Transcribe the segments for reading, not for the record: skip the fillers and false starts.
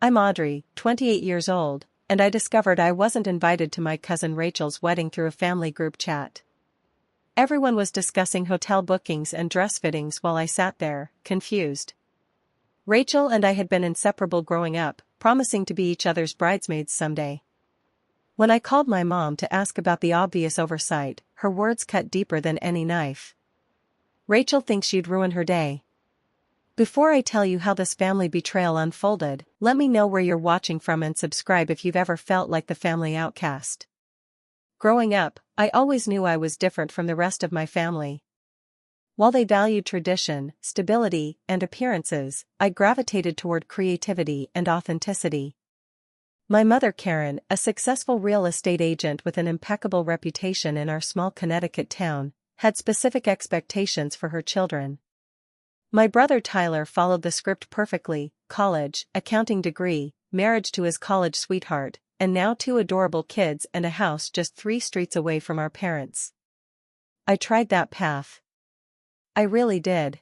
I'm Audrey, 28 years old, and I discovered I wasn't invited to my cousin Rachel's wedding through a family group chat. Everyone was discussing hotel bookings and dress fittings while I sat there, confused. Rachel and I had been inseparable growing up, promising to be each other's bridesmaids someday. When I called my mom to ask about the obvious oversight, her words cut deeper than any knife. Rachel thinks you'd ruin her day. Before I tell you how this family betrayal unfolded, let me know where you're watching from and subscribe if you've ever felt like the family outcast. Growing up, I always knew I was different from the rest of my family. While they valued tradition, stability, and appearances, I gravitated toward creativity and authenticity. My mother Karen, a successful real estate agent with an impeccable reputation in our small Connecticut town, had specific expectations for her children. My brother Tyler followed the script perfectly: college, accounting degree, marriage to his college sweetheart, and now 2 adorable kids and a house just 3 streets away from our parents. I tried that path. I really did.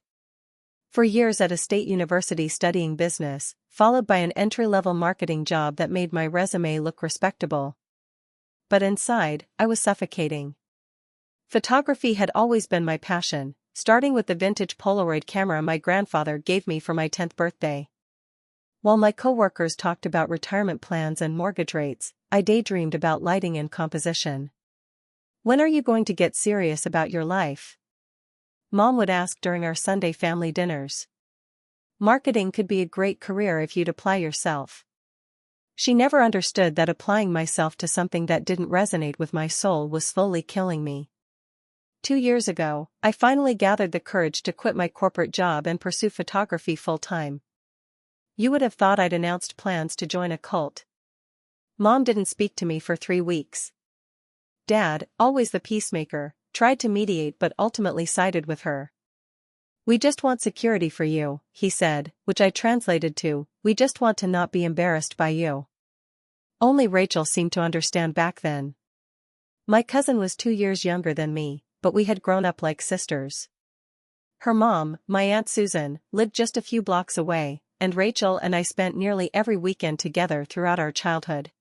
For years at a state university studying business, followed by an entry-level marketing job that made my resume look respectable. But inside, I was suffocating. Photography had always been my passion, starting with the vintage Polaroid camera my grandfather gave me for my 10th birthday. While my coworkers talked about retirement plans and mortgage rates, I daydreamed about lighting and composition. "When are you going to get serious about your life?" Mom would ask during our Sunday family dinners. Marketing could be a great career if you'd apply yourself. She never understood that applying myself to something that didn't resonate with my soul was slowly killing me. 2 years ago, I finally gathered the courage to quit my corporate job and pursue photography full-time. You would have thought I'd announced plans to join a cult. Mom didn't speak to me for 3 weeks. Dad, always the peacemaker, tried to mediate but ultimately sided with her. "We just want security for you," he said, which I translated to, "We just want to not be embarrassed by you." Only Rachel seemed to understand back then. My cousin was 2 years younger than me, but we had grown up like sisters. Her mom, my Aunt Susan, lived just a few blocks away, and Rachel and I spent nearly every weekend together throughout our childhood.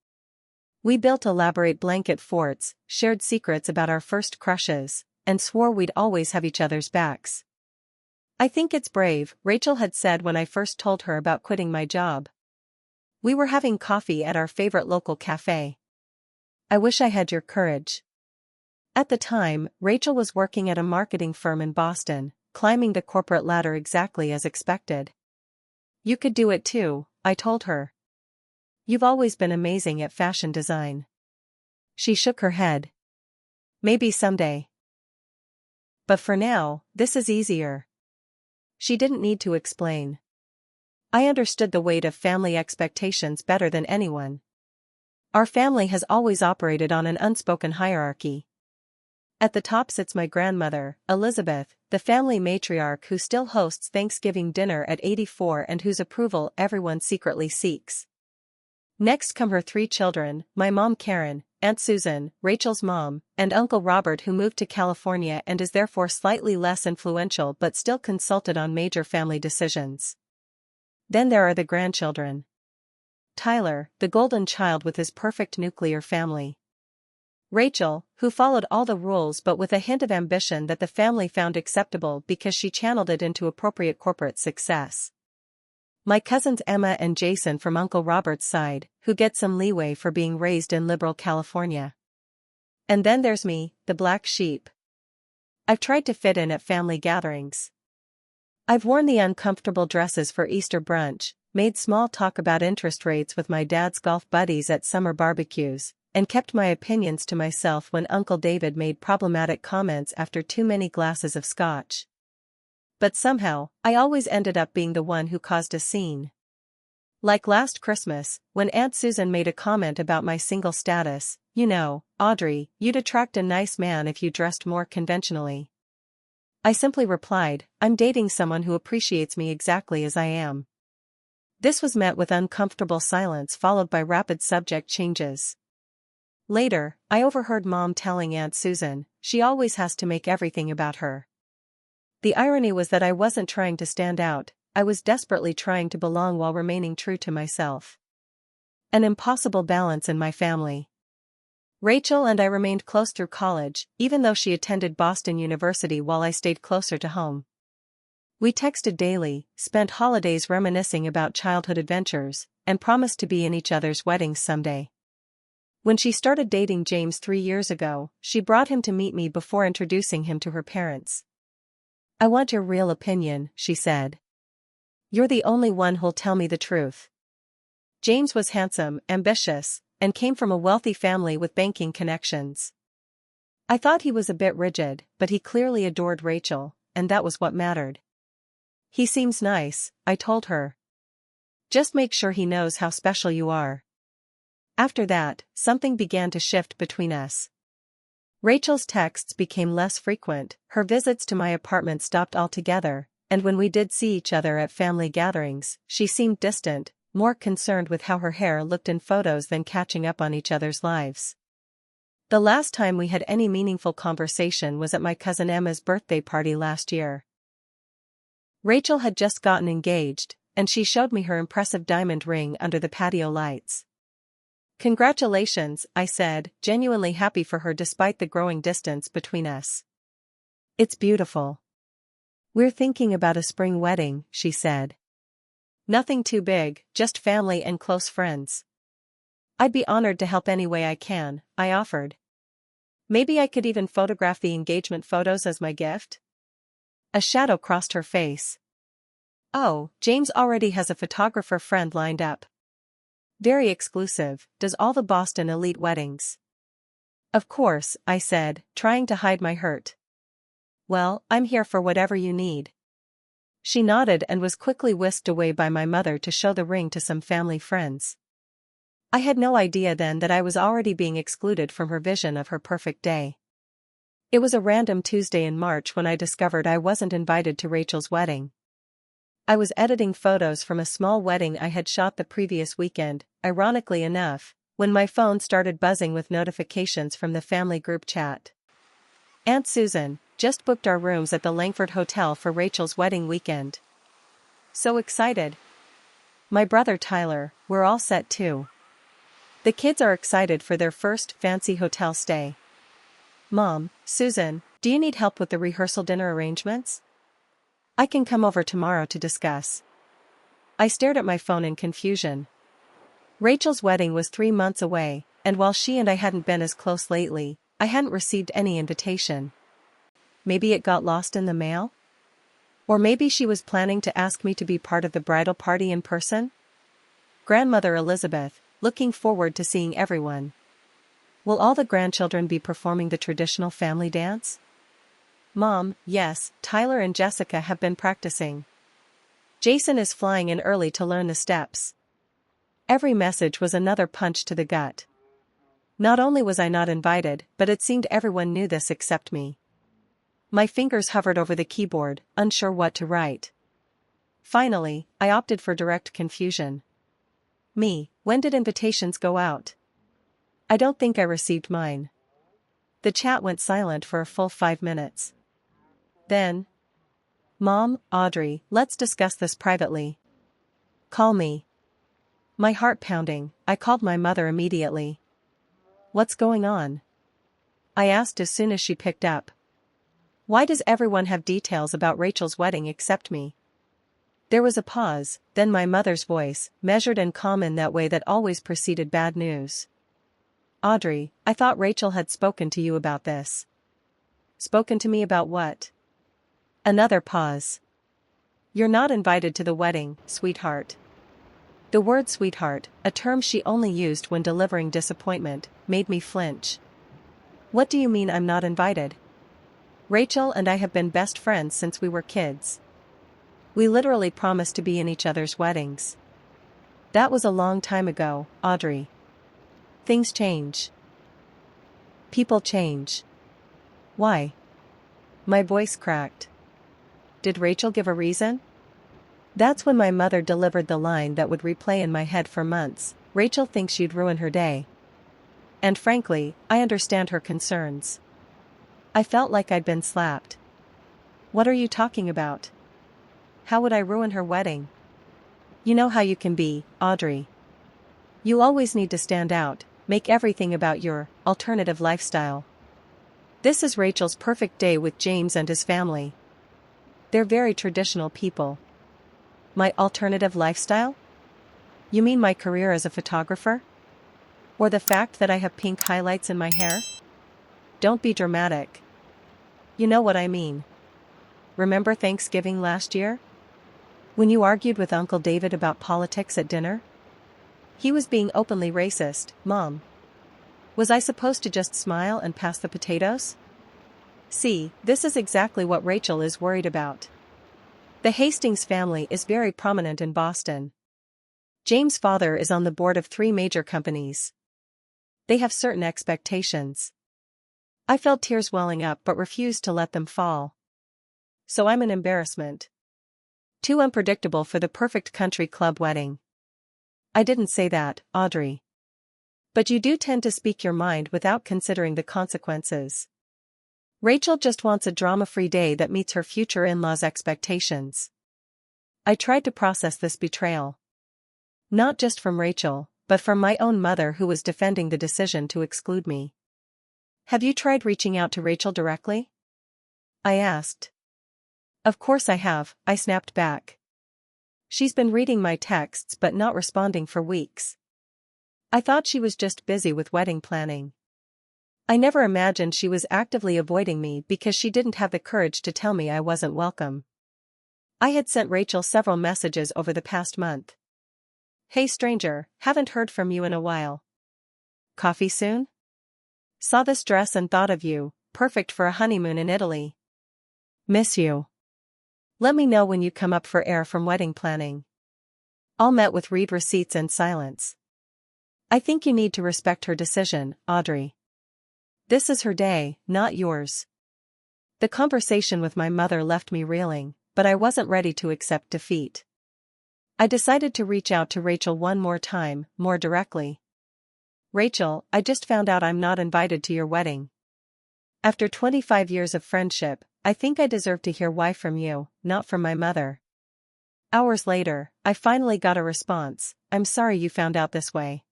We built elaborate blanket forts, shared secrets about our first crushes, and swore we'd always have each other's backs. "I think it's brave," Rachel had said when I first told her about quitting my job. We were having coffee at our favorite local cafe. "I wish I had your courage." At the time, Rachel was working at a marketing firm in Boston, climbing the corporate ladder exactly as expected. "You could do it too," I told her. "You've always been amazing at fashion design." She shook her head. "Maybe someday. But for now, this is easier." She didn't need to explain. I understood the weight of family expectations better than anyone. Our family has always operated on an unspoken hierarchy. At the top sits my grandmother, Elizabeth, the family matriarch who still hosts Thanksgiving dinner at 84 and whose approval everyone secretly seeks. Next come her 3 children, my mom Karen, Aunt Susan, Rachel's mom, and Uncle Robert, who moved to California and is therefore slightly less influential but still consulted on major family decisions. Then there are the grandchildren. Tyler, the golden child with his perfect nuclear family. Rachel, who followed all the rules but with a hint of ambition that the family found acceptable because she channeled it into appropriate corporate success. My cousins Emma and Jason from Uncle Robert's side, who get some leeway for being raised in liberal California. And then there's me, the black sheep. I've tried to fit in at family gatherings. I've worn the uncomfortable dresses for Easter brunch, made small talk about interest rates with my dad's golf buddies at summer barbecues, and kept my opinions to myself when Uncle David made problematic comments after too many glasses of scotch. But somehow, I always ended up being the one who caused a scene. Like last Christmas, when Aunt Susan made a comment about my single status, "You know, Audrey, you'd attract a nice man if you dressed more conventionally." I simply replied, "I'm dating someone who appreciates me exactly as I am." This was met with uncomfortable silence followed by rapid subject changes. Later, I overheard Mom telling Aunt Susan, "She always has to make everything about her." The irony was that I wasn't trying to stand out, I was desperately trying to belong while remaining true to myself. An impossible balance in my family. Rachel and I remained close through college, even though she attended Boston University while I stayed closer to home. We texted daily, spent holidays reminiscing about childhood adventures, and promised to be in each other's weddings someday. When she started dating James 3 years ago, she brought him to meet me before introducing him to her parents. "I want your real opinion," she said. "You're the only one who'll tell me the truth." James was handsome, ambitious, and came from a wealthy family with banking connections. I thought he was a bit rigid, but he clearly adored Rachel, and that was what mattered. "He seems nice," I told her. "Just make sure he knows how special you are." After that, something began to shift between us. Rachel's texts became less frequent, her visits to my apartment stopped altogether, and when we did see each other at family gatherings, she seemed distant, more concerned with how her hair looked in photos than catching up on each other's lives. The last time we had any meaningful conversation was at my cousin Emma's birthday party last year. Rachel had just gotten engaged, and she showed me her impressive diamond ring under the patio lights. "Congratulations," I said, genuinely happy for her despite the growing distance between us. "It's beautiful. We're thinking about a spring wedding," she said. "Nothing too big, just family and close friends." "I'd be honored to help any way I can," I offered. "Maybe I could even photograph the engagement photos as my gift?" A shadow crossed her face. "Oh, James already has a photographer friend lined up. Very exclusive, does all the Boston elite weddings." "Of course," I said, trying to hide my hurt. "Well, I'm here for whatever you need." She nodded and was quickly whisked away by my mother to show the ring to some family friends. I had no idea then that I was already being excluded from her vision of her perfect day. It was a random Tuesday in March when I discovered I wasn't invited to Rachel's wedding. I was editing photos from a small wedding I had shot the previous weekend, ironically enough, when my phone started buzzing with notifications from the family group chat. "Aunt Susan just booked our rooms at the Langford Hotel for Rachel's wedding weekend." So excited. "My brother Tyler, we're all set too. The kids are excited for their first fancy hotel stay." "Mom, Susan, do you need help with the rehearsal dinner arrangements? I can come over tomorrow to discuss." I stared at my phone in confusion. Rachel's wedding was 3 months away, and while she and I hadn't been as close lately, I hadn't received any invitation. Maybe it got lost in the mail? Or maybe she was planning to ask me to be part of the bridal party in person? Grandmother Elizabeth, looking forward to seeing everyone. Will all the grandchildren be performing the traditional family dance? Mom, yes, Tyler and Jessica have been practicing. Jason is flying in early to learn the steps. Every message was another punch to the gut. Not only was I not invited, but it seemed everyone knew this except me. My fingers hovered over the keyboard, unsure what to write. Finally, I opted for direct confusion. "Me, when did invitations go out? I don't think I received mine." The chat went silent for a full 5 minutes. Then, "Mom, Audrey, let's discuss this privately." "Call me." My heart pounding, I called my mother immediately. "What's going on?" I asked as soon as she picked up. "Why does everyone have details about Rachel's wedding except me?" There was a pause, then my mother's voice, measured and calm in that way that always preceded bad news. "Audrey, I thought Rachel had spoken to you about this." "Spoken to me about what?" Another pause. "You're not invited to the wedding, sweetheart." The word sweetheart, a term she only used when delivering disappointment, made me flinch. "What do you mean I'm not invited? Rachel and I have been best friends since we were kids. We literally promised to be in each other's weddings." "That was a long time ago, Audrey. Things change. People change." "Why?" My voice cracked. "Did Rachel give a reason?" That's when my mother delivered the line that would replay in my head for months. "Rachel thinks you'd ruin her day." And frankly, I understand her concerns. I felt like I'd been slapped. "What are you talking about? How would I ruin her wedding?" "You know how you can be, Audrey." You always need to stand out, make everything about your alternative lifestyle. This is Rachel's perfect day with James and his family. They're very traditional people. My alternative lifestyle? You mean my career as a photographer? Or the fact that I have pink highlights in my hair? Don't be dramatic. You know what I mean. Remember Thanksgiving last year? When you argued with Uncle David about politics at dinner? He was being openly racist, Mom. Was I supposed to just smile and pass the potatoes? See, this is exactly what Rachel is worried about. The Hastings family is very prominent in Boston. James' father is on the board of 3 major companies. They have certain expectations. I felt tears welling up but refused to let them fall. So I'm an embarrassment. Too unpredictable for the perfect country club wedding. I didn't say that, Audrey. But you do tend to speak your mind without considering the consequences. Rachel just wants a drama-free day that meets her future in-laws' expectations. I tried to process this betrayal. Not just from Rachel, but from my own mother who was defending the decision to exclude me. Have you tried reaching out to Rachel directly? I asked. Of course I have, I snapped back. She's been reading my texts but not responding for weeks. I thought she was just busy with wedding planning. I never imagined she was actively avoiding me because she didn't have the courage to tell me I wasn't welcome. I had sent Rachel several messages over the past month. Hey stranger, haven't heard from you in a while. Coffee soon? Saw this dress and thought of you, perfect for a honeymoon in Italy. Miss you. Let me know when you come up for air from wedding planning. All met with read receipts and silence. I think you need to respect her decision, Audrey. This is her day, not yours. The conversation with my mother left me reeling, but I wasn't ready to accept defeat. I decided to reach out to Rachel one more time, more directly. Rachel, I just found out I'm not invited to your wedding. After 25 years of friendship, I think I deserve to hear why from you, not from my mother. Hours later, I finally got a response. I'm sorry you found out this way.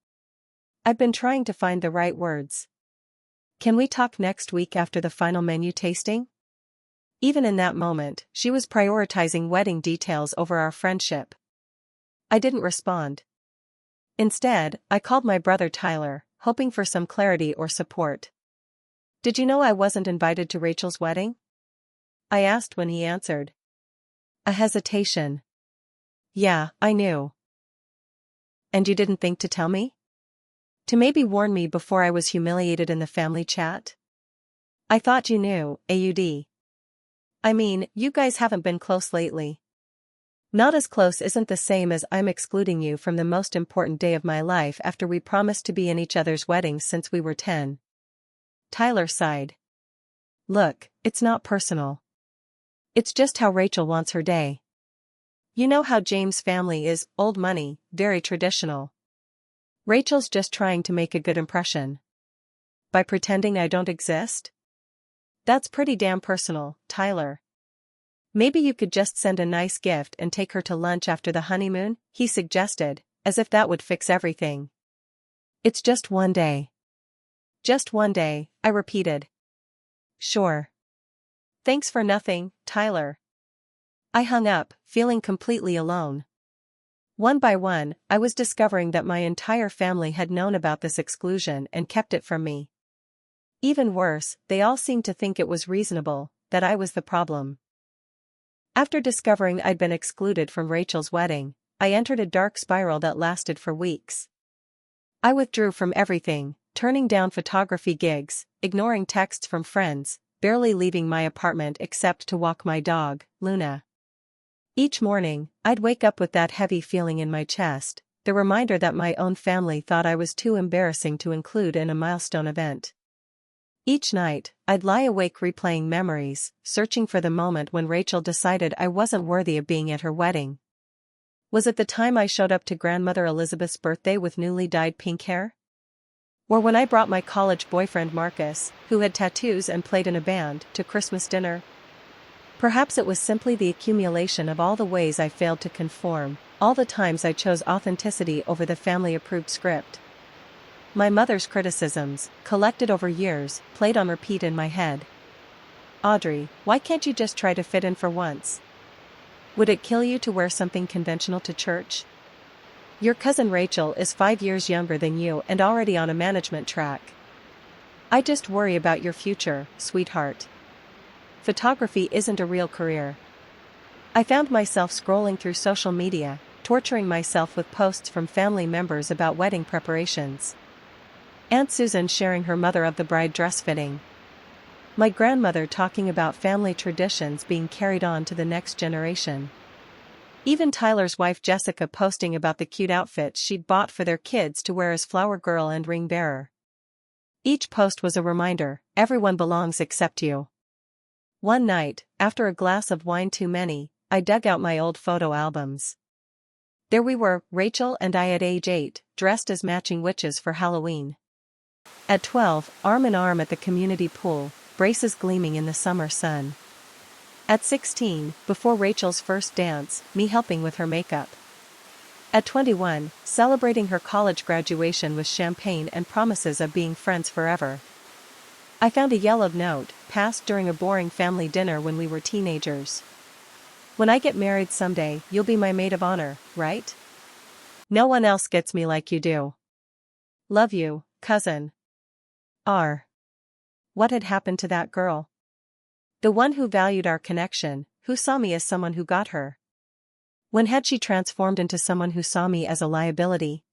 I've been trying to find the right words. Can we talk next week after the final menu tasting? Even in that moment, she was prioritizing wedding details over our friendship. I didn't respond. Instead, I called my brother Tyler, hoping for some clarity or support. Did you know I wasn't invited to Rachel's wedding? I asked when he answered. A hesitation. Yeah, I knew. And you didn't think to tell me? To maybe warn me before I was humiliated in the family chat? I thought you knew, AUD. I mean, you guys haven't been close lately. Not as close isn't the same as I'm excluding you from the most important day of my life after we promised to be in each other's weddings since we were 10. Tyler sighed. Look, it's not personal. It's just how Rachel wants her day. You know how James' family is, old money, very traditional. Rachel's just trying to make a good impression. By pretending I don't exist? That's pretty damn personal, Tyler. Maybe you could just send a nice gift and take her to lunch after the honeymoon, he suggested, as if that would fix everything. It's just one day. Just one day, I repeated. Sure. Thanks for nothing, Tyler. I hung up, feeling completely alone. One by one, I was discovering that my entire family had known about this exclusion and kept it from me. Even worse, they all seemed to think it was reasonable, that I was the problem. After discovering I'd been excluded from Rachel's wedding, I entered a dark spiral that lasted for weeks. I withdrew from everything, turning down photography gigs, ignoring texts from friends, barely leaving my apartment except to walk my dog, Luna. Each morning, I'd wake up with that heavy feeling in my chest, the reminder that my own family thought I was too embarrassing to include in a milestone event. Each night, I'd lie awake replaying memories, searching for the moment when Rachel decided I wasn't worthy of being at her wedding. Was it the time I showed up to grandmother Elizabeth's birthday with newly dyed pink hair? Or when I brought my college boyfriend Marcus, who had tattoos and played in a band, to Christmas dinner? Perhaps it was simply the accumulation of all the ways I failed to conform, All the times I chose authenticity over the family-approved script. My mother's criticisms, collected over years, played on repeat in my head. Audrey, why can't you just try to fit in for once? Would it kill you to wear something conventional to church? Your cousin Rachel is 5 years younger than you and already on a management track. I just worry about your future, sweetheart. Photography isn't a real career. I found myself scrolling through social media, torturing myself with posts from family members about wedding preparations. Aunt Susan sharing her mother of the bride dress fitting. My grandmother talking about family traditions being carried on to the next generation. Even Tyler's wife Jessica posting about the cute outfits she'd bought for their kids to wear as flower girl and ring bearer. Each post was a reminder, everyone belongs except you. One night, after a glass of wine too many, I dug out my old photo albums. There we were, Rachel and I at age 8, dressed as matching witches for Halloween. At 12, arm in arm at the community pool, braces gleaming in the summer sun. At 16, before Rachel's first dance, me helping with her makeup. At 21, celebrating her college graduation with champagne and promises of being friends forever. I found a yellowed note, passed during a boring family dinner when we were teenagers. When I get married someday, you'll be my maid of honor, right? No one else gets me like you do. Love you, cousin. R. What had happened to that girl? The one who valued our connection, who saw me as someone who got her. When had she transformed into someone who saw me as a liability?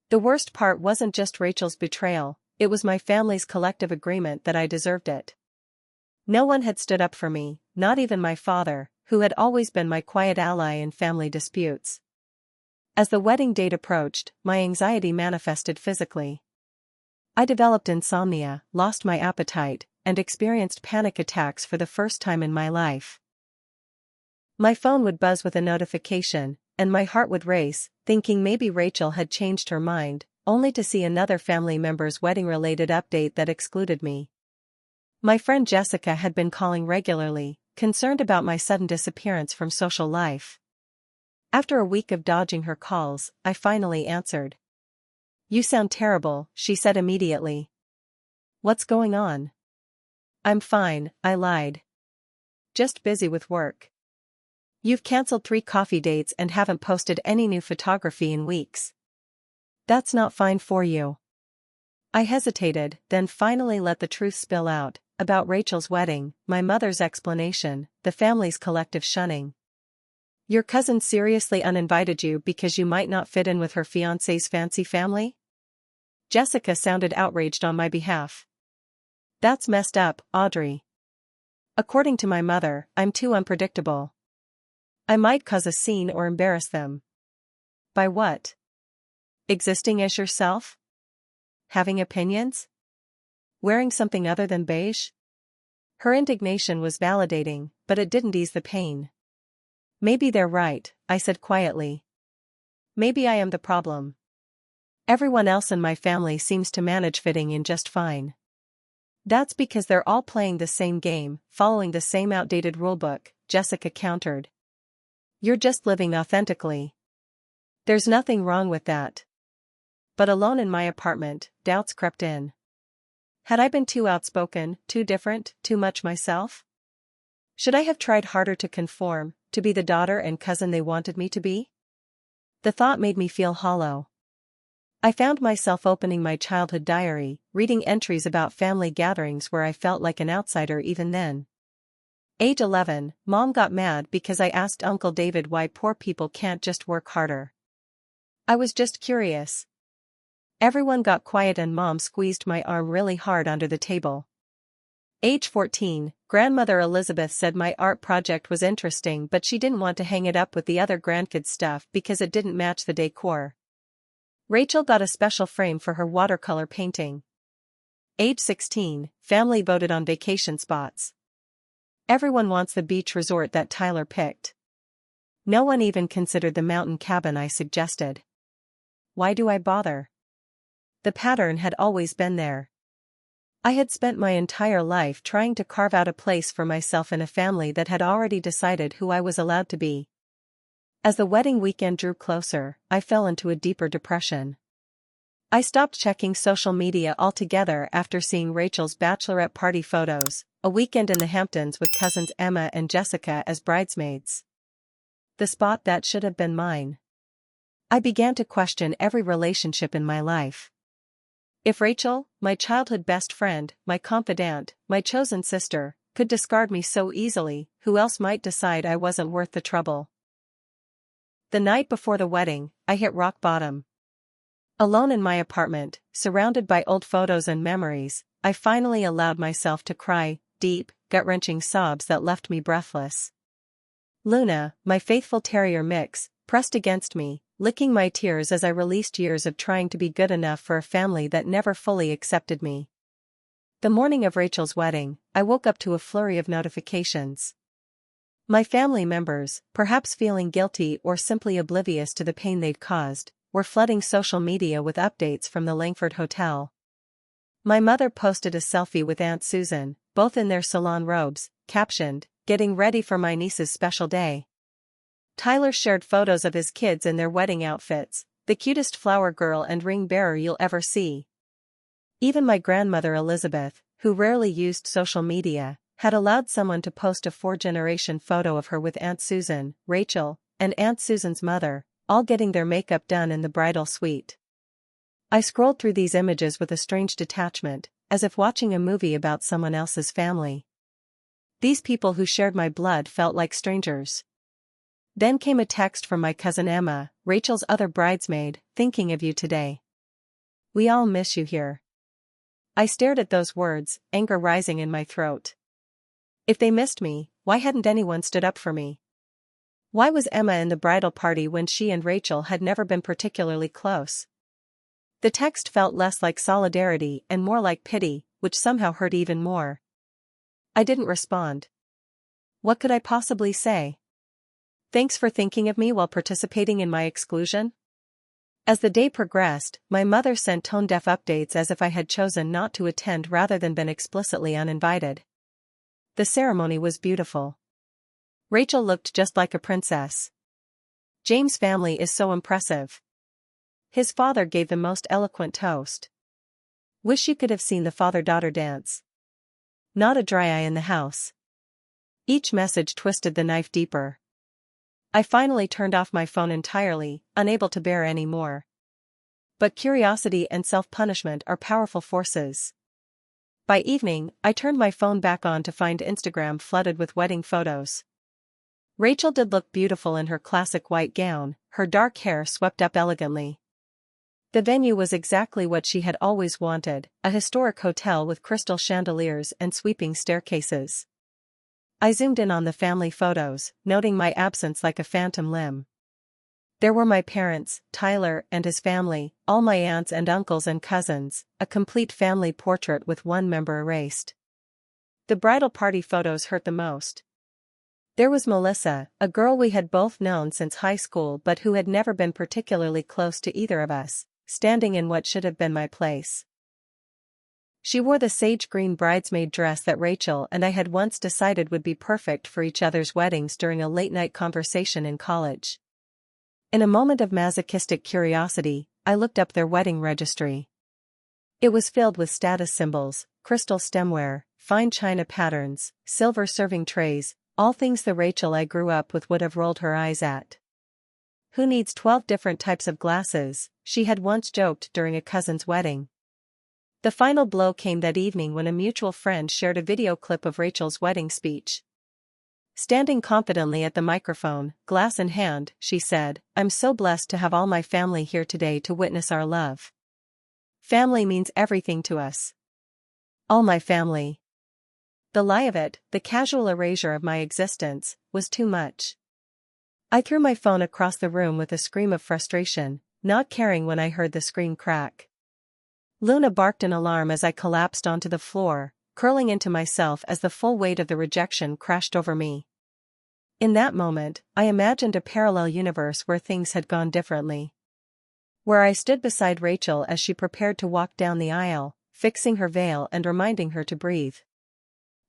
The worst part wasn't just Rachel's betrayal, it was my family's collective agreement that I deserved it. No one had stood up for me, not even my father, who had always been my quiet ally in family disputes. As the wedding date approached, my anxiety manifested physically. I developed insomnia, lost my appetite, and experienced panic attacks for the first time in my life. My phone would buzz with a notification, and my heart would race, thinking maybe Rachel had changed her mind, only to see another family member's wedding-related update that excluded me. My friend Jessica had been calling regularly, concerned about my sudden disappearance from social life. After a week of dodging her calls, I finally answered. "You sound terrible," she said immediately. "What's going on?" "I'm fine," I lied. "Just busy with work." "You've canceled 3 coffee dates and haven't posted any new photography in weeks. That's not fine for you." I hesitated, then finally let the truth spill out, about Rachel's wedding, my mother's explanation, the family's collective shunning. "Your cousin seriously uninvited you because you might not fit in with her fiancé's fancy family?" Jessica sounded outraged on my behalf. "That's messed up, Audrey. According to my mother, I'm too unpredictable. I might cause a scene or embarrass them." "By what? Existing as yourself? Having opinions? Wearing something other than beige?" Her indignation was validating, but it didn't ease the pain. "Maybe they're right," I said quietly. "Maybe I am the problem. Everyone else in my family seems to manage fitting in just fine." "That's because they're all playing the same game, following the same outdated rulebook," Jessica countered. "You're just living authentically. There's nothing wrong with that." But alone in my apartment, doubts crept in. Had I been too outspoken, too different, too much myself? Should I have tried harder to conform, to be the daughter and cousin they wanted me to be? The thought made me feel hollow. I found myself opening my childhood diary, reading entries about family gatherings where I felt like an outsider even then. Age 11, Mom got mad because I asked Uncle David why poor people can't just work harder. I was just curious. Everyone got quiet and Mom squeezed my arm really hard under the table. Age 14, Grandmother Elizabeth said my art project was interesting but she didn't want to hang it up with the other grandkids' stuff because it didn't match the decor. Rachel got a special frame for her watercolor painting. Age 16, family voted on vacation spots. Everyone wants the beach resort that Tyler picked. No one even considered the mountain cabin I suggested. Why do I bother? The pattern had always been there. I had spent my entire life trying to carve out a place for myself in a family that had already decided who I was allowed to be. As the wedding weekend drew closer, I fell into a deeper depression. I stopped checking social media altogether after seeing Rachel's bachelorette party photos, a weekend in the Hamptons with cousins Emma and Jessica as bridesmaids. The spot that should have been mine. I began to question every relationship in my life. If Rachel, my childhood best friend, my confidant, my chosen sister, could discard me so easily, who else might decide I wasn't worth the trouble? The night before the wedding, I hit rock bottom. Alone in my apartment, surrounded by old photos and memories, I finally allowed myself to cry, deep, gut-wrenching sobs that left me breathless. Luna, my faithful terrier mix, pressed against me, licking my tears as I released years of trying to be good enough for a family that never fully accepted me. The morning of Rachel's wedding, I woke up to a flurry of notifications. My family members, perhaps feeling guilty or simply oblivious to the pain they'd caused, were flooding social media with updates from the Langford Hotel. My mother posted a selfie with Aunt Susan, both in their salon robes, captioned, "Getting ready for my niece's special day." Tyler shared photos of his kids in their wedding outfits, the cutest flower girl and ring bearer you'll ever see. Even my grandmother Elizabeth, who rarely used social media, had allowed someone to post a 4-generation photo of her with Aunt Susan, Rachel, and Aunt Susan's mother, all getting their makeup done in the bridal suite. I scrolled through these images with a strange detachment, as if watching a movie about someone else's family. These people who shared my blood felt like strangers. Then came a text from my cousin Emma, Rachel's other bridesmaid, "Thinking of you today. We all miss you here." I stared at those words, anger rising in my throat. If they missed me, why hadn't anyone stood up for me? Why was Emma in the bridal party when she and Rachel had never been particularly close? The text felt less like solidarity and more like pity, which somehow hurt even more. I didn't respond. What could I possibly say? Thanks for thinking of me while participating in my exclusion? As the day progressed, my mother sent tone-deaf updates as if I had chosen not to attend rather than been explicitly uninvited. The ceremony was beautiful. Rachel looked just like a princess. James' family is so impressive. His father gave the most eloquent toast. Wish you could have seen the father-daughter dance. Not a dry eye in the house. Each message twisted the knife deeper. I finally turned off my phone entirely, unable to bear any more. But curiosity and self-punishment are powerful forces. By evening, I turned my phone back on to find Instagram flooded with wedding photos. Rachel did look beautiful in her classic white gown, her dark hair swept up elegantly. The venue was exactly what she had always wanted, a historic hotel with crystal chandeliers and sweeping staircases. I zoomed in on the family photos, noting my absence like a phantom limb. There were my parents, Tyler and his family, all my aunts and uncles and cousins, a complete family portrait with one member erased. The bridal party photos hurt the most. There was Melissa, a girl we had both known since high school but who had never been particularly close to either of us, standing in what should have been my place. She wore the sage green bridesmaid dress that Rachel and I had once decided would be perfect for each other's weddings during a late-night conversation in college. In a moment of masochistic curiosity, I looked up their wedding registry. It was filled with status symbols, crystal stemware, fine china patterns, silver serving trays, all things the Rachel I grew up with would have rolled her eyes at. Who needs 12 different types of glasses, she had once joked during a cousin's wedding. The final blow came that evening when a mutual friend shared a video clip of Rachel's wedding speech. Standing confidently at the microphone, glass in hand, she said, "I'm so blessed to have all my family here today to witness our love. Family means everything to us. All my family." The lie of it, the casual erasure of my existence, was too much. I threw my phone across the room with a scream of frustration, not caring when I heard the screen crack. Luna barked in alarm as I collapsed onto the floor, curling into myself as the full weight of the rejection crashed over me. In that moment, I imagined a parallel universe where things had gone differently. Where I stood beside Rachel as she prepared to walk down the aisle, fixing her veil and reminding her to breathe.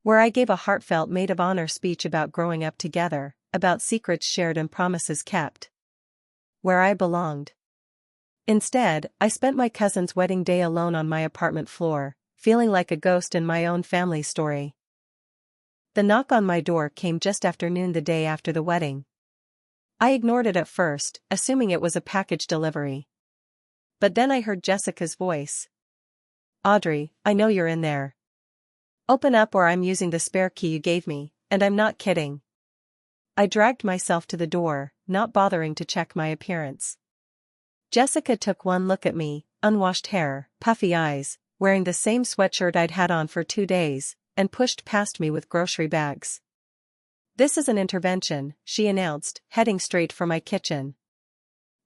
Where I gave a heartfelt maid of honor speech about growing up together, about secrets shared and promises kept. Where I belonged. Instead, I spent my cousin's wedding day alone on my apartment floor, feeling like a ghost in my own family story. The knock on my door came just after noon the day after the wedding. I ignored it at first, assuming it was a package delivery. But then I heard Jessica's voice. "Audrey, I know you're in there. Open up or I'm using the spare key you gave me, and I'm not kidding." I dragged myself to the door, not bothering to check my appearance. Jessica took one look at me, unwashed hair, puffy eyes, wearing the same sweatshirt I'd had on for 2 days, and pushed past me with grocery bags. "This is an intervention," she announced, heading straight for my kitchen.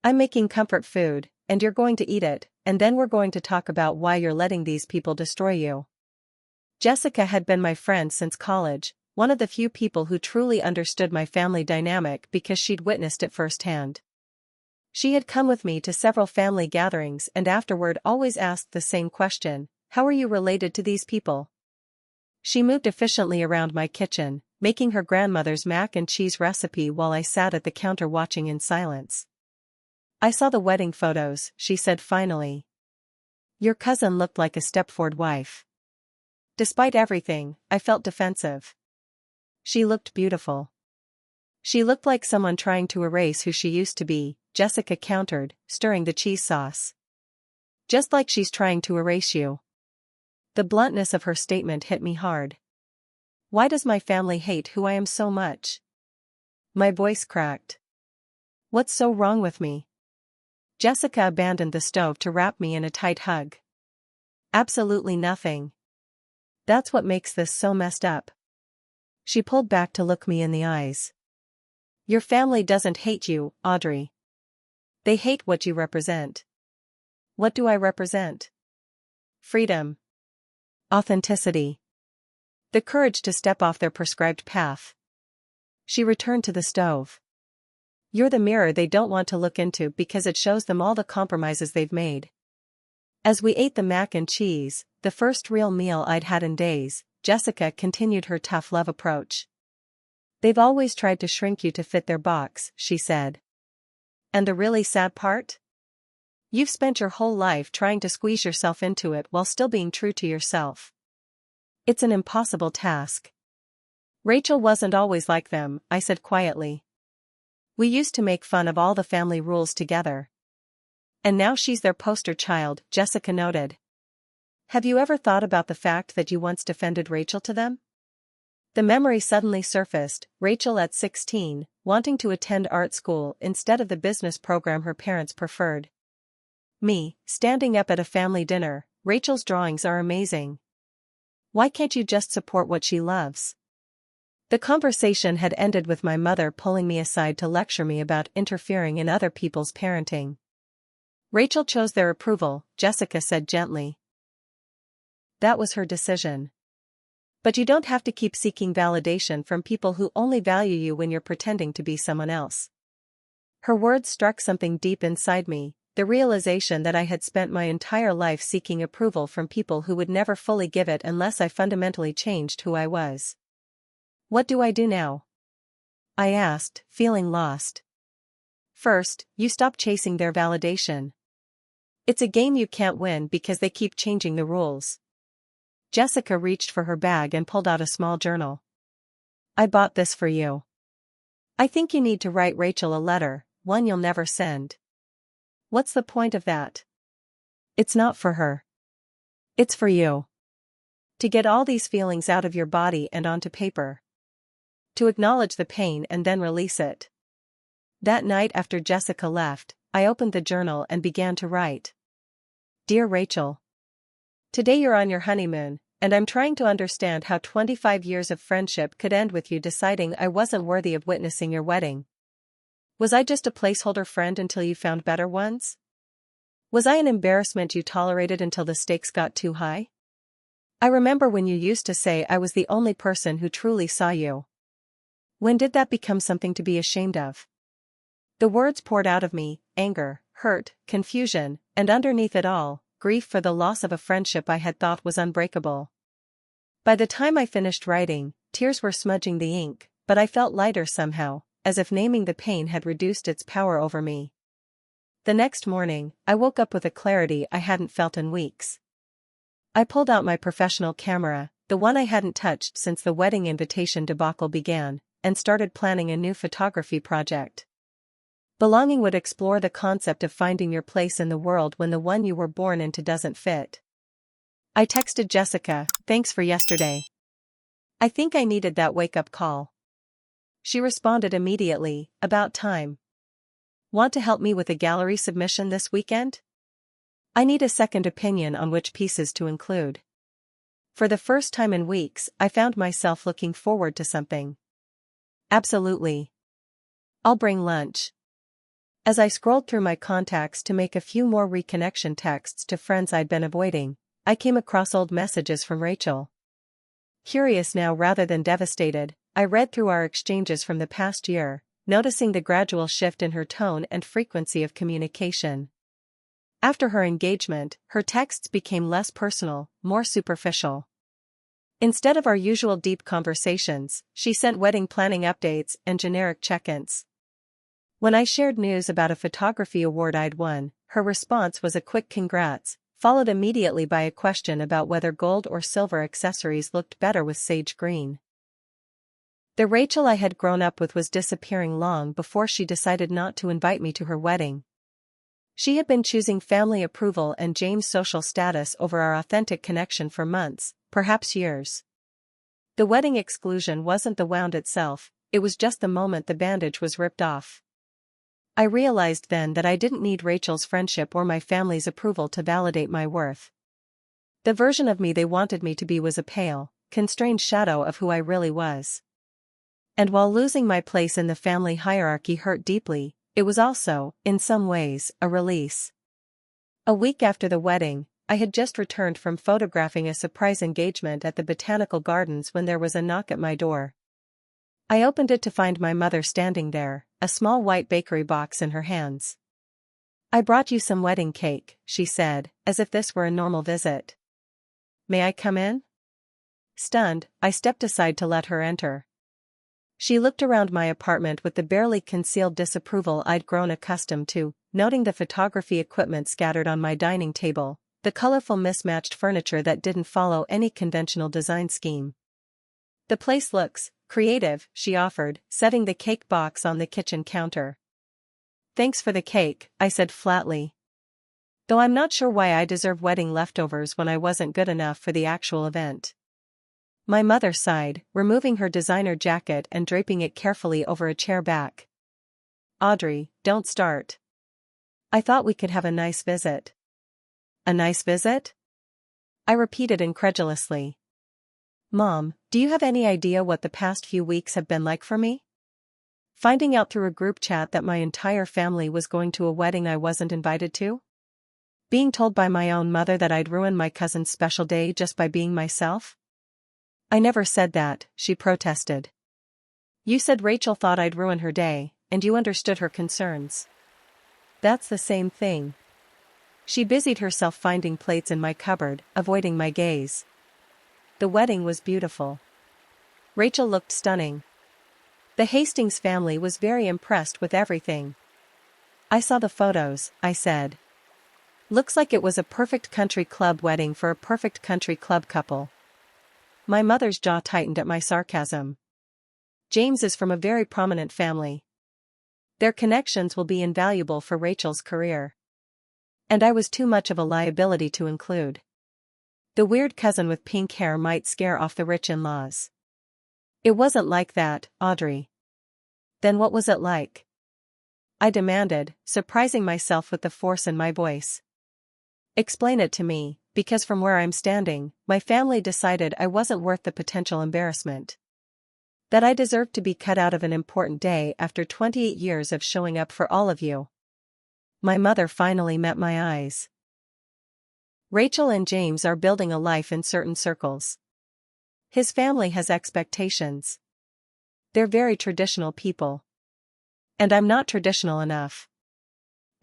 "I'm making comfort food, and you're going to eat it, and then we're going to talk about why you're letting these people destroy you." Jessica had been my friend since college, one of the few people who truly understood my family dynamic because she'd witnessed it firsthand. She had come with me to several family gatherings and afterward always asked the same question: "How are you related to these people?" She moved efficiently around my kitchen, making her grandmother's mac and cheese recipe while I sat at the counter watching in silence. "I saw the wedding photos," she said finally. "Your cousin looked like a Stepford wife." Despite everything, I felt defensive. "She looked beautiful. She looked like someone trying to erase who she used to be," Jessica countered, stirring the cheese sauce. "Just like she's trying to erase you." The bluntness of her statement hit me hard. Why does my family hate who I am so much? My voice cracked. What's so wrong with me? Jessica abandoned the stove to wrap me in a tight hug. Absolutely nothing. That's what makes this so messed up. She pulled back to look me in the eyes. Your family doesn't hate you, Audrey. They hate what you represent. What do I represent? Freedom. Authenticity. The courage to step off their prescribed path. She returned to the stove. You're the mirror they don't want to look into because it shows them all the compromises they've made. As we ate the mac and cheese, the first real meal I'd had in days, Jessica continued her tough love approach. They've always tried to shrink you to fit their box, she said. And the really sad part? You've spent your whole life trying to squeeze yourself into it while still being true to yourself. It's an impossible task. Rachel wasn't always like them, I said quietly. We used to make fun of all the family rules together. And now she's their poster child, Jessica noted. Have you ever thought about the fact that you once defended Rachel to them? The memory suddenly surfaced, Rachel at 16, wanting to attend art school instead of the business program her parents preferred. Me, standing up at a family dinner, Rachel's drawings are amazing. Why can't you just support what she loves? The conversation had ended with my mother pulling me aside to lecture me about interfering in other people's parenting. Rachel chose their approval, Jessica said gently. That was her decision. But you don't have to keep seeking validation from people who only value you when you're pretending to be someone else. Her words struck something deep inside me, the realization that I had spent my entire life seeking approval from people who would never fully give it unless I fundamentally changed who I was. What do I do now? I asked, feeling lost. First, you stop chasing their validation. It's a game you can't win because they keep changing the rules. Jessica reached for her bag and pulled out a small journal. I bought this for you. I think you need to write Rachel a letter, one you'll never send. What's the point of that? It's not for her. It's for you. To get all these feelings out of your body and onto paper. To acknowledge the pain and then release it. That night after Jessica left, I opened the journal and began to write. Dear Rachel. Today you're on your honeymoon, and I'm trying to understand how 25 years of friendship could end with you deciding I wasn't worthy of witnessing your wedding. Was I just a placeholder friend until you found better ones? Was I an embarrassment you tolerated until the stakes got too high? I remember when you used to say I was the only person who truly saw you. When did that become something to be ashamed of? The words poured out of me, anger, hurt, confusion, and underneath it all, grief for the loss of a friendship I had thought was unbreakable. By the time I finished writing, tears were smudging the ink, but I felt lighter somehow, as if naming the pain had reduced its power over me. The next morning, I woke up with a clarity I hadn't felt in weeks. I pulled out my professional camera, the one I hadn't touched since the wedding invitation debacle began, and started planning a new photography project. Belonging would explore the concept of finding your place in the world when the one you were born into doesn't fit. I texted Jessica, "Thanks for yesterday. I think I needed that wake-up call." She responded immediately, "About time. Want to help me with a gallery submission this weekend? I need a second opinion on which pieces to include." For the first time in weeks, I found myself looking forward to something. "Absolutely. I'll bring lunch." As I scrolled through my contacts to make a few more reconnection texts to friends I'd been avoiding, I came across old messages from Rachel. Curious now rather than devastated, I read through our exchanges from the past year, noticing the gradual shift in her tone and frequency of communication. After her engagement, her texts became less personal, more superficial. Instead of our usual deep conversations, she sent wedding planning updates and generic check-ins. When I shared news about a photography award I'd won, her response was a quick "congrats," followed immediately by a question about whether gold or silver accessories looked better with sage green. The Rachel I had grown up with was disappearing long before she decided not to invite me to her wedding. She had been choosing family approval and James' social status over our authentic connection for months, perhaps years. The wedding exclusion wasn't the wound itself, it was just the moment the bandage was ripped off. I realized then that I didn't need Rachel's friendship or my family's approval to validate my worth. The version of me they wanted me to be was a pale, constrained shadow of who I really was. And while losing my place in the family hierarchy hurt deeply, it was also, in some ways, a release. A week after the wedding, I had just returned from photographing a surprise engagement at the Botanical Gardens when there was a knock at my door. I opened it to find my mother standing there, a small white bakery box in her hands. "I brought you some wedding cake," she said, as if this were a normal visit. "May I come in?" Stunned, I stepped aside to let her enter. She looked around my apartment with the barely concealed disapproval I'd grown accustomed to, noting the photography equipment scattered on my dining table, the colorful mismatched furniture that didn't follow any conventional design scheme. "The place looks creative," she offered, setting the cake box on the kitchen counter. "Thanks for the cake," I said flatly. Though I'm not sure why I deserve wedding leftovers when I wasn't good enough for the actual event. My mother sighed, removing her designer jacket and draping it carefully over a chair back. "Audrey, don't start. I thought we could have a nice visit." "A nice visit?" I repeated incredulously. "Mom, do you have any idea what the past few weeks have been like for me? Finding out through a group chat that my entire family was going to a wedding I wasn't invited to? Being told by my own mother that I'd ruined my cousin's special day just by being myself?" "I never said that," she protested. "You said Rachel thought I'd ruin her day, and you understood her concerns." "That's the same thing." She busied herself finding plates in my cupboard, avoiding my gaze. The wedding was beautiful. Rachel looked stunning. The Hastings family was very impressed with everything. "I saw the photos," I said. "Looks like it was a perfect country club wedding for a perfect country club couple." My mother's jaw tightened at my sarcasm. "James is from a very prominent family. Their connections will be invaluable for Rachel's career." And I was too much of a liability to include. The weird cousin with pink hair might scare off the rich in-laws. "It wasn't like that, Audrey." "Then what was it like?" I demanded, surprising myself with the force in my voice. "Explain it to me, because from where I'm standing, my family decided I wasn't worth the potential embarrassment. That I deserved to be cut out of an important day after 28 years of showing up for all of you." My mother finally met my eyes. "Rachel and James are building a life in certain circles. His family has expectations. They're very traditional people. And I'm not traditional enough."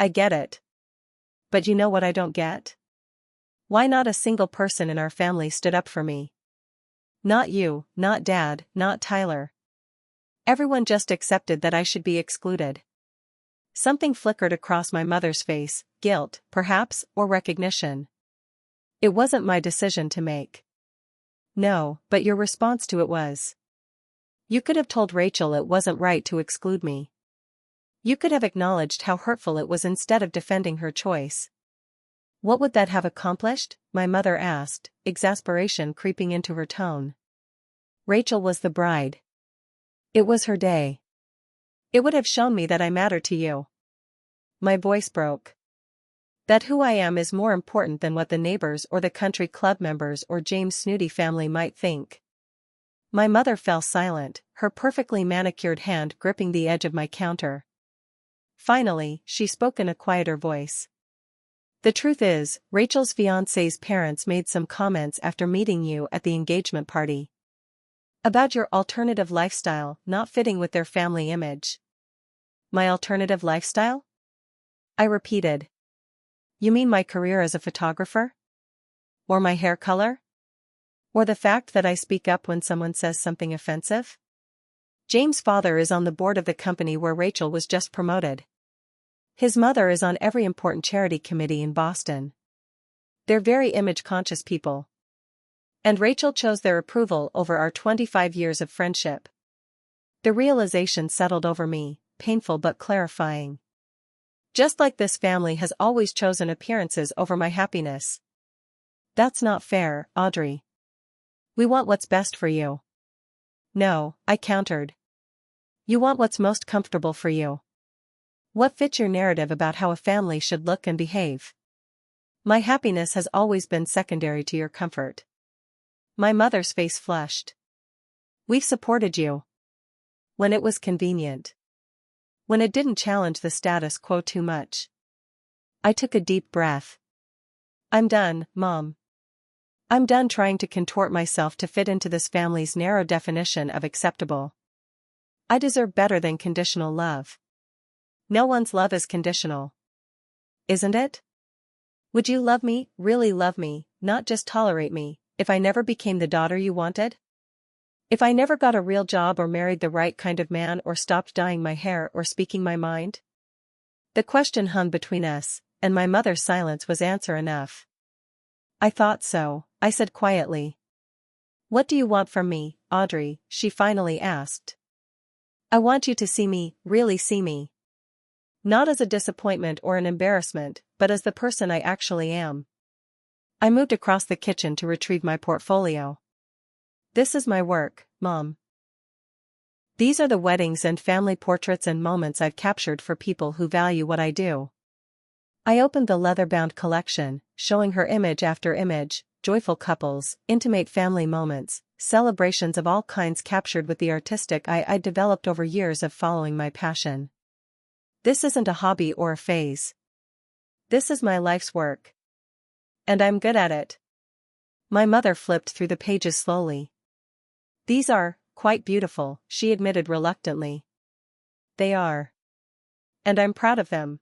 "I get it. But you know what I don't get? Why not a single person in our family stood up for me? Not you, not Dad, not Tyler. Everyone just accepted that I should be excluded. Something flickered across my mother's face, guilt, perhaps, or recognition. It wasn't my decision to make. No, but your response to it was. You could have told Rachel it wasn't right to exclude me. You could have acknowledged how hurtful it was instead of defending her choice. What would that have accomplished? My mother asked, exasperation creeping into her tone. Rachel was the bride. It was her day. It would have shown me that I matter to you. My voice broke. That who I am is more important than what the neighbors or the country club members or James' snooty family might think. My mother fell silent, her perfectly manicured hand gripping the edge of my counter. Finally, she spoke in a quieter voice. The truth is, Rachel's fiancé's parents made some comments after meeting you at the engagement party. About your alternative lifestyle not fitting with their family image. My alternative lifestyle? I repeated. You mean my career as a photographer? Or my hair color? Or the fact that I speak up when someone says something offensive? James' father is on the board of the company where Rachel was just promoted. His mother is on every important charity committee in Boston. They're very image-conscious people. And Rachel chose their approval over our 25 years of friendship. The realization settled over me, painful but clarifying. Just like this family has always chosen appearances over my happiness. That's not fair, Audrey. We want what's best for you. No, I countered. You want what's most comfortable for you. What fits your narrative about how a family should look and behave? My happiness has always been secondary to your comfort. My mother's face flushed. We've supported you. When it was convenient. When it didn't challenge the status quo too much. I took a deep breath. I'm done, Mom. I'm done trying to contort myself to fit into this family's narrow definition of acceptable. I deserve better than conditional love. No one's love is conditional. Isn't it? Would you love me, really love me, not just tolerate me, if I never became the daughter you wanted? If I never got a real job or married the right kind of man or stopped dyeing my hair or speaking my mind? The question hung between us, and my mother's silence was answer enough. I thought so, I said quietly. What do you want from me, Audrey? She finally asked. I want you to see me, really see me. Not as a disappointment or an embarrassment, but as the person I actually am. I moved across the kitchen to retrieve my portfolio. This is my work, Mom. These are the weddings and family portraits and moments I've captured for people who value what I do. I opened the leather-bound collection, showing her image after image, joyful couples, intimate family moments, celebrations of all kinds captured with the artistic eye I'd developed over years of following my passion. This isn't a hobby or a phase. This is my life's work. And I'm good at it. My mother flipped through the pages slowly. These are quite beautiful, she admitted reluctantly. They are. And I'm proud of them.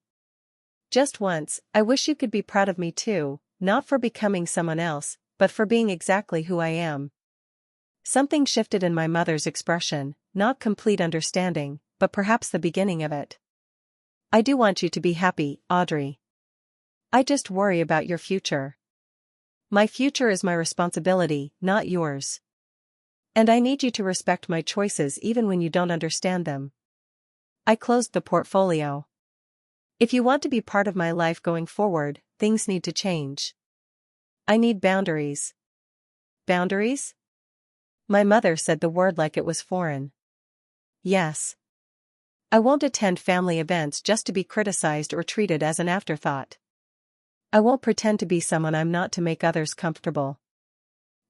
Just once, I wish you could be proud of me too, not for becoming someone else, but for being exactly who I am. Something shifted in my mother's expression, not complete understanding, but perhaps the beginning of it. I do want you to be happy, Audrey. I just worry about your future. My future is my responsibility, not yours. And I need you to respect my choices even when you don't understand them. I closed the portfolio. If you want to be part of my life going forward, things need to change. I need boundaries. Boundaries? My mother said the word like it was foreign. Yes. I won't attend family events just to be criticized or treated as an afterthought. I won't pretend to be someone I'm not to make others comfortable.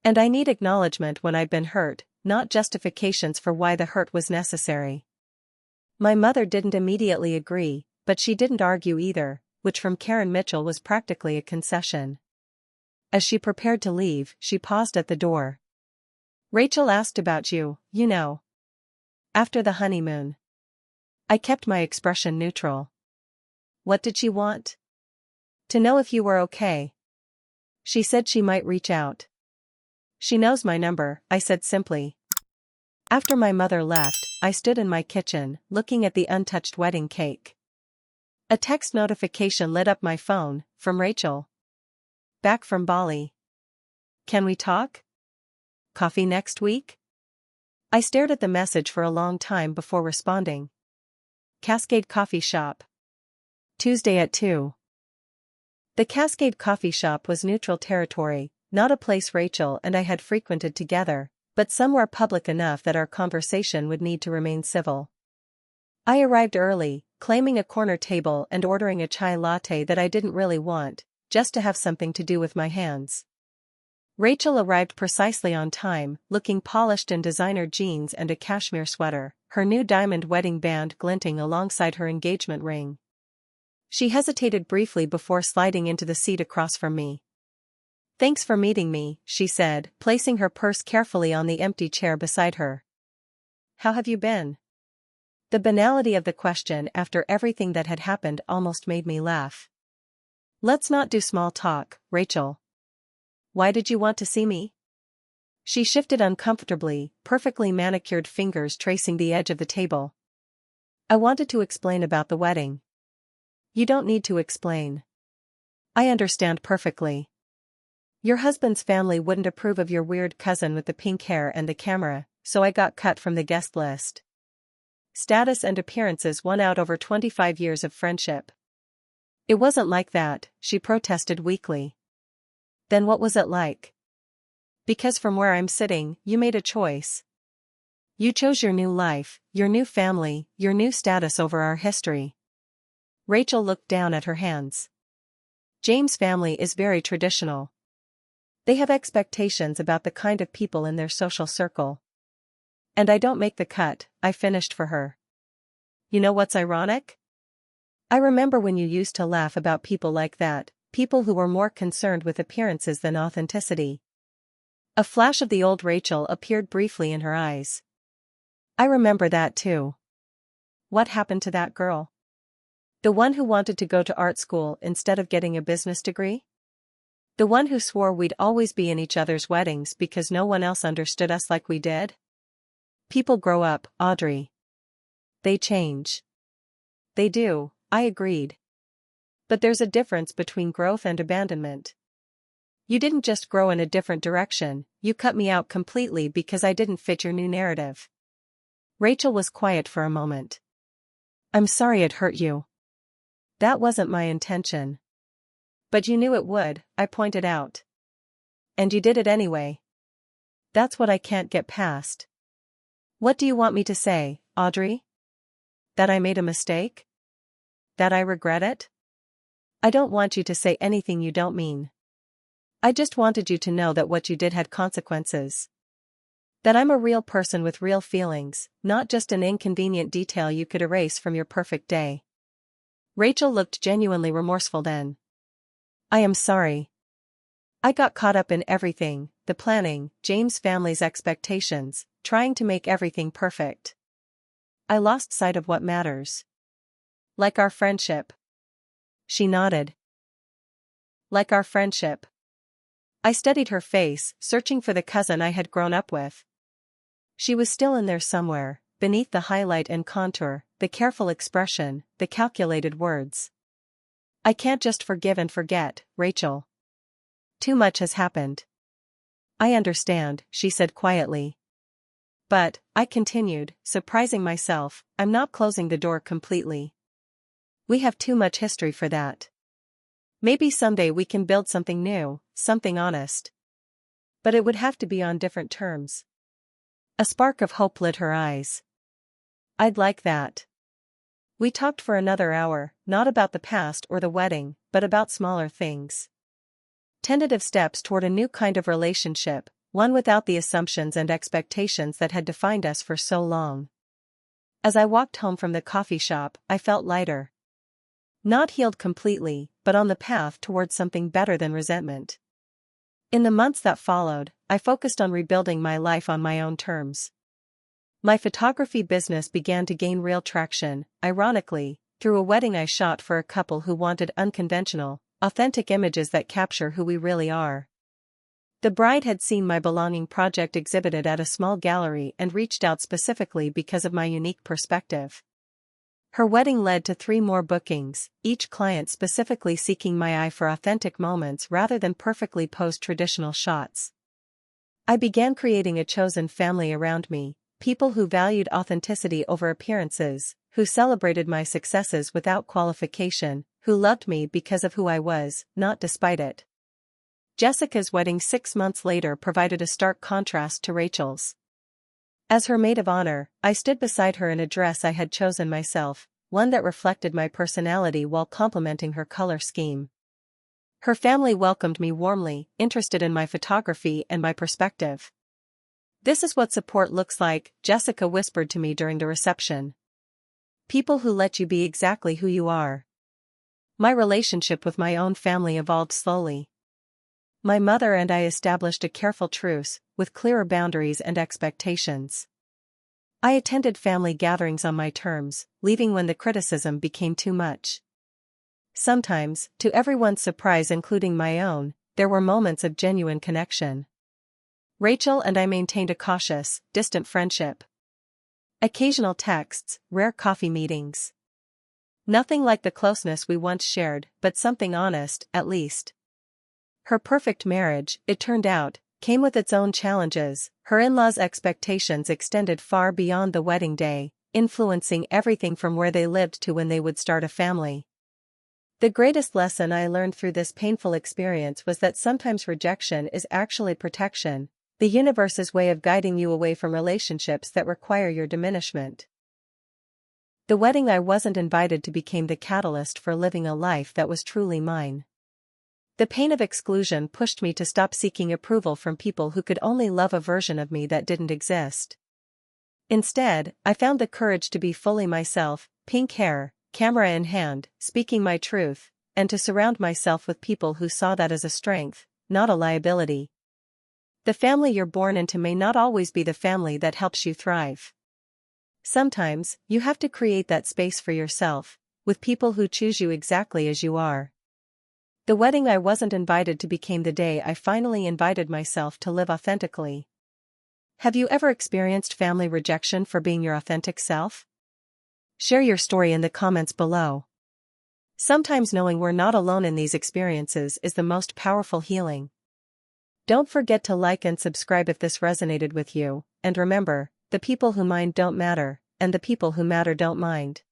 And I need acknowledgement when I've been hurt, not justifications for why the hurt was necessary. My mother didn't immediately agree, but she didn't argue either, which from Karen Mitchell was practically a concession. As she prepared to leave, she paused at the door. Rachel asked about you, you know. After the honeymoon. I kept my expression neutral. What did she want? To know if you were okay. She said she might reach out. She knows my number, I said simply. After my mother left, I stood in my kitchen, looking at the untouched wedding cake. A text notification lit up my phone, from Rachel. Back from Bali. Can we talk? Coffee next week? I stared at the message for a long time before responding. Cascade Coffee Shop. Tuesday at 2. The Cascade Coffee Shop was neutral territory, not a place Rachel and I had frequented together, but somewhere public enough that our conversation would need to remain civil. I arrived early, claiming a corner table and ordering a chai latte that I didn't really want, just to have something to do with my hands. Rachel arrived precisely on time, looking polished in designer jeans and a cashmere sweater, her new diamond wedding band glinting alongside her engagement ring. She hesitated briefly before sliding into the seat across from me. "Thanks for meeting me," she said, placing her purse carefully on the empty chair beside her. "How have you been?" The banality of the question after everything that had happened almost made me laugh. "Let's not do small talk, Rachel. Why did you want to see me?" She shifted uncomfortably, perfectly manicured fingers tracing the edge of the table. "I wanted to explain about the wedding." "You don't need to explain. I understand perfectly. Your husband's family wouldn't approve of your weird cousin with the pink hair and the camera, so I got cut from the guest list. Status and appearances won out over 25 years of friendship." "It wasn't like that," she protested weakly. "Then what was it like?" "Because from where I'm sitting, you made a choice. You chose your new life, your new family, your new status over our history." Rachel looked down at her hands. "James' family is very traditional. They have expectations about the kind of people in their social circle. And I don't make the cut," I finished for her. "You know what's ironic? I remember when you used to laugh about people like that, people who were more concerned with appearances than authenticity." A flash of the old Rachel appeared briefly in her eyes. "I remember that too. What happened to that girl? The one who wanted to go to art school instead of getting a business degree? The one who swore we'd always be in each other's weddings because no one else understood us like we did? People grow up, Audrey. They change." "They do," I agreed. "But there's a difference between growth and abandonment. You didn't just grow in a different direction, you cut me out completely because I didn't fit your new narrative." Rachel was quiet for a moment. "I'm sorry it hurt you. That wasn't my intention." "But you knew it would," I pointed out. "And you did it anyway. That's what I can't get past." "What do you want me to say, Audrey? That I made a mistake? That I regret it?" "I don't want you to say anything you don't mean. I just wanted you to know that what you did had consequences. That I'm a real person with real feelings, not just an inconvenient detail you could erase from your perfect day." Rachel looked genuinely remorseful then. "I am sorry. I got caught up in everything, the planning, James' family's expectations, trying to make everything perfect. I lost sight of what matters. Like our friendship." She nodded. "Like our friendship." I studied her face, searching for the cousin I had grown up with. She was still in there somewhere, beneath the highlight and contour, the careful expression, the calculated words. "I can't just forgive and forget, Rachel. Too much has happened." "I understand," she said quietly. "But," I continued, surprising myself, "I'm not closing the door completely. We have too much history for that. Maybe someday we can build something new, something honest. But it would have to be on different terms." A spark of hope lit her eyes. "I'd like that." We talked for another hour, not about the past or the wedding, but about smaller things. Tentative steps toward a new kind of relationship, one without the assumptions and expectations that had defined us for so long. As I walked home from the coffee shop, I felt lighter. Not healed completely, but on the path towards something better than resentment. In the months that followed, I focused on rebuilding my life on my own terms. My photography business began to gain real traction, ironically, through a wedding I shot for a couple who wanted unconventional, authentic images that capture who we really are. The bride had seen my belonging project exhibited at a small gallery and reached out specifically because of my unique perspective. Her wedding led to 3 more bookings, each client specifically seeking my eye for authentic moments rather than perfectly posed traditional shots. I began creating a chosen family around me, people who valued authenticity over appearances, who celebrated my successes without qualification, who loved me because of who I was, not despite it. Jessica's wedding 6 months later provided a stark contrast to Rachel's. As her maid of honor, I stood beside her in a dress I had chosen myself, one that reflected my personality while complementing her color scheme. Her family welcomed me warmly, interested in my photography and my perspective. "This is what support looks like," Jessica whispered to me during the reception. "People who let you be exactly who you are." My relationship with my own family evolved slowly. My mother and I established a careful truce, with clearer boundaries and expectations. I attended family gatherings on my terms, leaving when the criticism became too much. Sometimes, to everyone's surprise including my own, there were moments of genuine connection. Rachel and I maintained a cautious, distant friendship. Occasional texts, rare coffee meetings. Nothing like the closeness we once shared, but something honest, at least. Her perfect marriage, it turned out, came with its own challenges. Her in-laws' expectations extended far beyond the wedding day, influencing everything from where they lived to when they would start a family. The greatest lesson I learned through this painful experience was that sometimes rejection is actually protection, the universe's way of guiding you away from relationships that require your diminishment. The wedding I wasn't invited to became the catalyst for living a life that was truly mine. The pain of exclusion pushed me to stop seeking approval from people who could only love a version of me that didn't exist. Instead, I found the courage to be fully myself, pink hair, camera in hand, speaking my truth, and to surround myself with people who saw that as a strength, not a liability. The family you're born into may not always be the family that helps you thrive. Sometimes, you have to create that space for yourself, with people who choose you exactly as you are. The wedding I wasn't invited to became the day I finally invited myself to live authentically. Have you ever experienced family rejection for being your authentic self? Share your story in the comments below. Sometimes knowing we're not alone in these experiences is the most powerful healing. Don't forget to like and subscribe if this resonated with you, and remember, the people who mind don't matter, and the people who matter don't mind.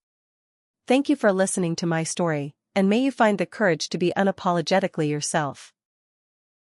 Thank you for listening to my story, and may you find the courage to be unapologetically yourself.